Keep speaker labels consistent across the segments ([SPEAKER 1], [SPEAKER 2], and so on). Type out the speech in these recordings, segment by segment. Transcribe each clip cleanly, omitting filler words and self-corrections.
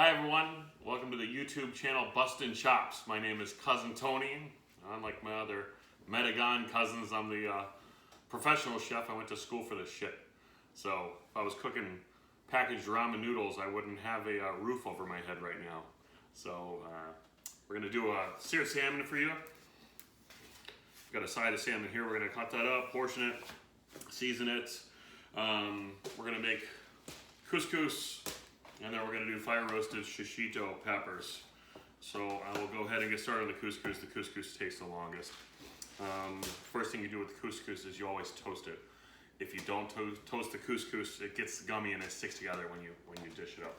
[SPEAKER 1] Hi everyone, welcome to the YouTube channel Bustin' Chops. My name is Cousin Tony. Unlike my other Medagon cousins, I'm the professional chef. I went to school for this shit. So if I was cooking packaged ramen noodles, I wouldn't have a roof over my head right now. So we're gonna do a seared salmon for you. Got a side of salmon here. We're gonna cut that up, portion it, season it. We're gonna make couscous, and then we're going to do fire roasted shishito peppers. So I will go ahead and get started on the couscous. The couscous takes the longest. First thing you do with the couscous is you always toast it. If you don't toast the couscous, it gets gummy and it sticks together when you dish it up.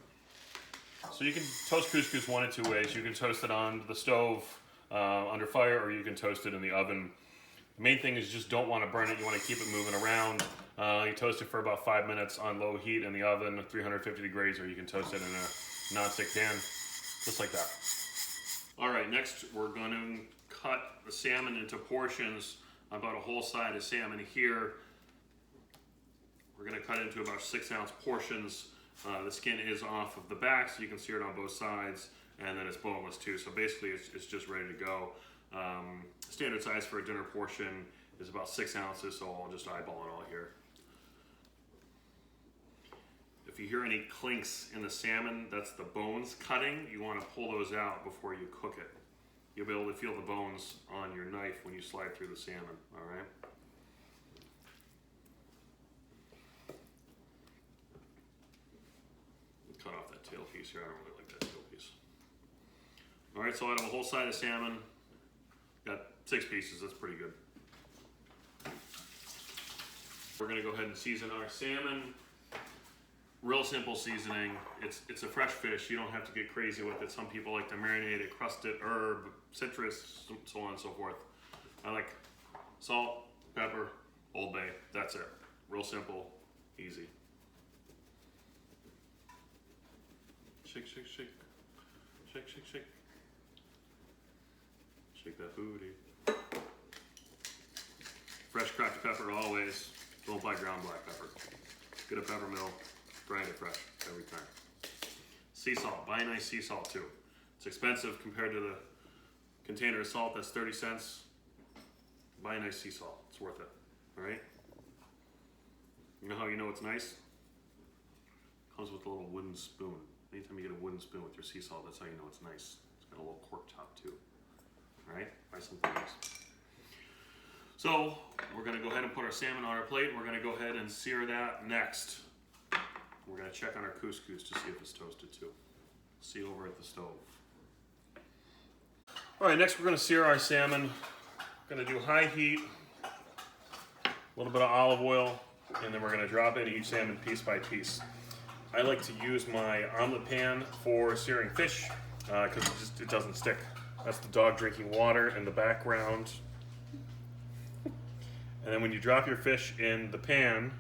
[SPEAKER 1] So you can toast couscous one of two ways. You can toast it on the stove under fire, or you can toast it in the oven. The main thing is you just don't want to burn it. You want to keep it moving around. You toast it for about 5 minutes on low heat in the oven, 350 degrees, or you can toast it in a non-stick pan, just like that. All right, next we're going to cut the salmon into portions, about a whole side of salmon here. We're going to cut it into about 6-ounce portions. The skin is off of the back, so you can sear it on both sides, and then it's boneless too. So basically it's just ready to go. Standard size for a dinner portion is about 6 ounces, so I'll just eyeball it all here. If you hear any clinks in the salmon, that's the bones cutting. You want to pull those out before you cook it. You'll be able to feel the bones on your knife when you slide through the salmon, all right? Cut off that tail piece here. I don't really like that tail piece. All right, so out of a whole side of salmon, got 6 pieces. That's pretty good. We're going to go ahead and season our salmon. Real simple seasoning. It's a fresh fish. You don't have to get crazy with it. Some people like to marinate it, crust it, herb, citrus, so on and so forth. I like salt, pepper, Old Bay. That's it. Real simple, easy. Shake, shake, shake. Shake, shake, shake. Shake that booty. Fresh cracked pepper always. Don't buy ground black pepper. Get a pepper mill, grind it fresh every time. Sea salt, buy nice sea salt too. It's expensive compared to the container of salt that's 30 cents. Buy a nice sea salt, it's worth it, all right? You know how you know it's nice? It comes with a little wooden spoon. Anytime you get a wooden spoon with your sea salt, that's how you know it's nice. It's got a little cork top too. All right, buy something nice. So we're gonna go ahead and put our salmon on our plate. We're gonna go ahead and sear that next. We're gonna check on our couscous to see if it's toasted too. See over at the stove. All right, next we're gonna sear our salmon. We're gonna do high heat, a little bit of olive oil, and then we're gonna drop in each salmon piece by piece. I like to use my omelet pan for searing fish because it doesn't stick. That's the dog drinking water in the background. And then when you drop your fish in the pan,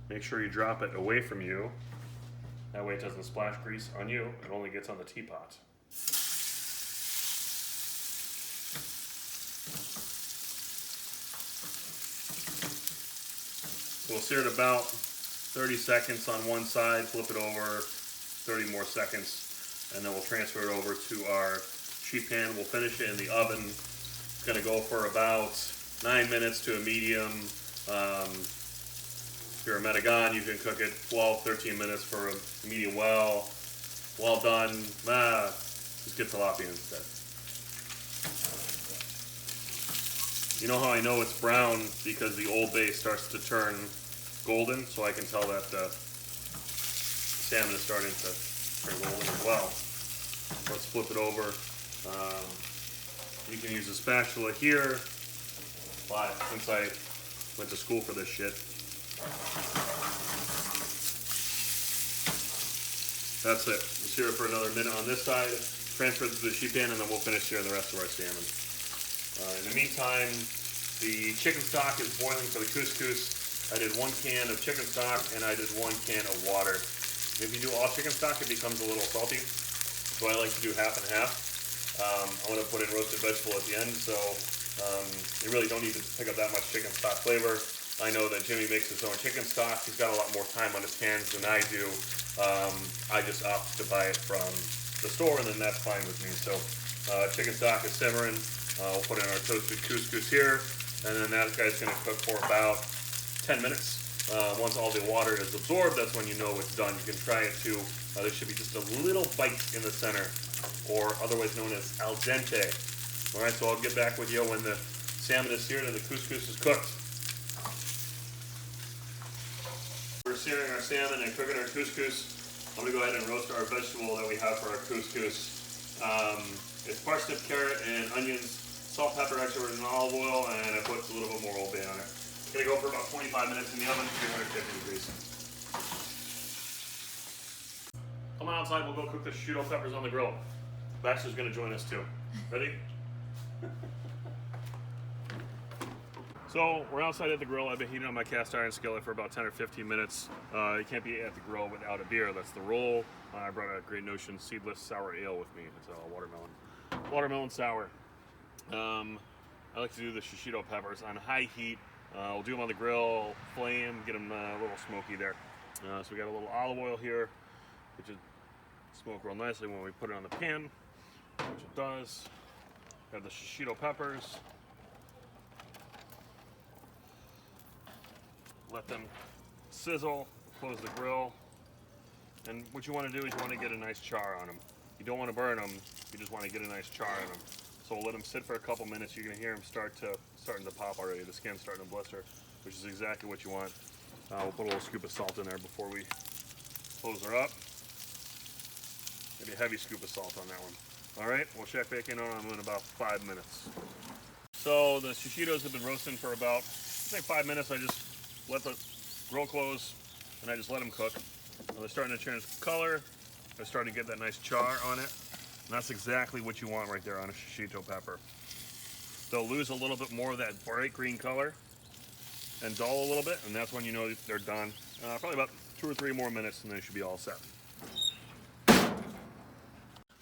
[SPEAKER 1] make sure you drop it away from you. That way it doesn't splash grease on you. It only gets on the teapot. So we'll sear it about 30 seconds on one side, flip it over, 30 more seconds, and then we'll transfer it over to our sheet pan. We'll finish it in the oven. It's gonna go for about 9 minutes to a medium. If you're a Medagon, you can cook it 12, 13 minutes for a medium well done. Just get tilapia instead. You know how I know it's brown? Because the Old Bay starts to turn golden, so I can tell that the salmon is starting to turn golden as well. Let's flip it over. You can use a spatula here, but since I went to school for this shit, that's it. We'll sear it for another minute on this side, transfer it to the sheet pan, and then we'll finish searing the rest of our salmon. In the meantime, the chicken stock is boiling for the couscous. I did 1 can of chicken stock and I did 1 can of water. If you do all chicken stock, it becomes a little salty, so I like to do half and half. I'm going to put in roasted vegetable at the end, so you really don't need to pick up that much chicken stock flavor. I know that Jimmy makes his own chicken stock. He's got a lot more time on his hands than I do. I just opt to buy it from the store, and then that's fine with me. So chicken stock is simmering. We'll put in our toasted couscous here, and then that guy's going to cook for about 10 minutes. Once all the water is absorbed, that's when you know it's done. You can try it too. There should be just a little bite in the center, or otherwise known as al dente. All right, so I'll get back with you when the salmon is seared and the couscous is cooked. We're searing our salmon and cooking our couscous. I'm going to go ahead and roast our vegetable that we have for our couscous. It's parsnip, carrot, and onions, salt, pepper, extra virgin olive oil, and I put a little bit more Old Bay on it. It's going to go for about 25 minutes in the oven, 350 degrees. Come on outside, we'll go cook the shishito peppers on the grill. Baxter's going to join us too. Ready? So we're outside at the grill. I've been heating on my cast iron skillet for about 10 or 15 minutes. You can't be at the grill without a beer. That's the rule. I brought a Great Notion seedless sour ale with me. It's a watermelon sour. I like to do the shishito peppers on high heat. We'll do them on the grill, flame, get them a little smoky there. So we got a little olive oil here, which is smoke real nicely when we put it on the pan, which it does. Got the shishito peppers. Let them sizzle, close the grill. And what you want to do is you want to get a nice char on them. You don't want to burn them, you just want to get a nice char on them. So we'll let them sit for a couple minutes. You're going to hear them starting to pop already. The skin's starting to blister, which is exactly what you want. We'll put a little scoop of salt in there before we close her up. Maybe a heavy scoop of salt on that one. All right, we'll check back in on them in about 5 minutes. So the shishitos have been roasting for about, say 5 minutes. I just let the grill close and I just let them cook. They're starting to change color. They're starting to get that nice char on it. And that's exactly what you want right there on a shishito pepper. They'll lose a little bit more of that bright green color and dull a little bit, and that's when you know they're done. Probably about 2 or 3 more minutes and they should be all set.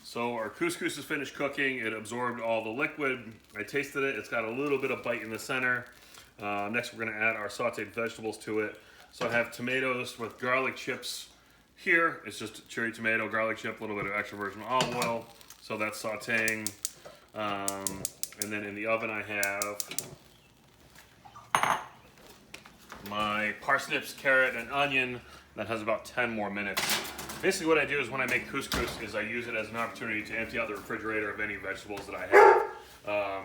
[SPEAKER 1] So our couscous is finished cooking. It absorbed all the liquid. I tasted it. It's got a little bit of bite in the center. Next we're going to add our sauteed vegetables to it. So I have tomatoes with garlic chips here. It's just cherry tomato, garlic chip, a little bit of extra virgin olive oil. So that's sauteing. And then in the oven I have my parsnips, carrot, and onion. That has about 10 more minutes. Basically what I do is when I make couscous is I use it as an opportunity to empty out the refrigerator of any vegetables that I have.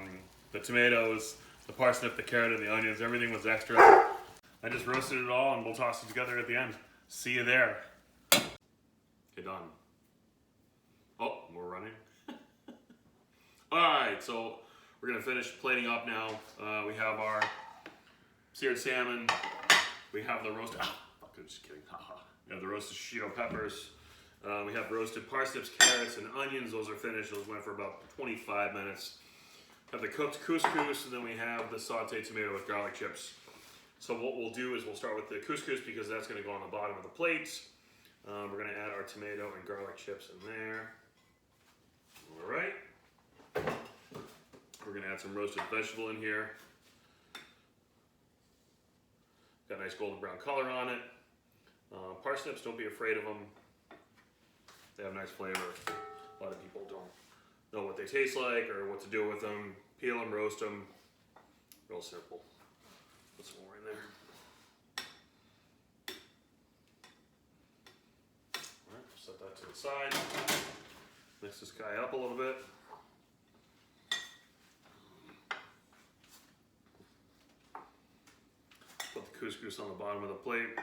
[SPEAKER 1] The tomatoes, the parsnip, the carrot, and the onions, everything was extra. I just roasted it all and we'll toss it together at the end. See you there. Okay, done. Oh, we're running. Alright, so we're going to finish plating up now. We have our seared salmon. We have the roasted... I'm just kidding. We have the roasted shishito peppers. We have roasted parsnips, carrots, and onions. Those are finished. Those went for about 25 minutes. We have the cooked couscous, and then we have the sauteed tomato with garlic chips. So what we'll do is we'll start with the couscous because that's going to go on the bottom of the plate. We're going to add our tomato and garlic chips in there. All right. We're going to add some roasted vegetable in here. Got a nice golden brown color on it. Parsnips, don't be afraid of them. They have nice flavor. A lot of people don't know what they taste like or what to do with them. Peel them, roast them. Real simple. Put some more in there. All right, set that to the side. Mix this guy up a little bit. Put the couscous on the bottom of the plate.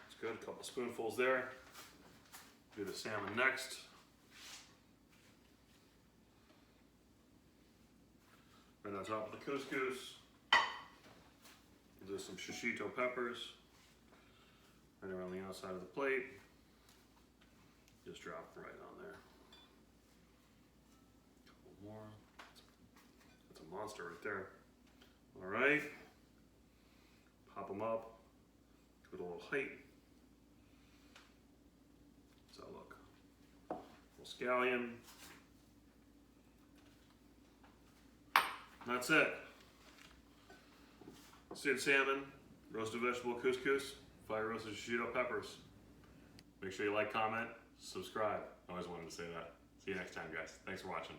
[SPEAKER 1] It's good, a couple spoonfuls there. Do the salmon next. Right on top of the couscous. Do some shishito peppers. Right around the outside of the plate. Just drop right on there. Couple more. That's a monster right there. All right. Pop them up. Give it a little height. How's that look? scallion. That's it. Seared salmon, roasted vegetable couscous, fire roasted shishito peppers. Make sure you like, comment, subscribe. I always wanted to say that. See you next time, guys. Thanks for watching.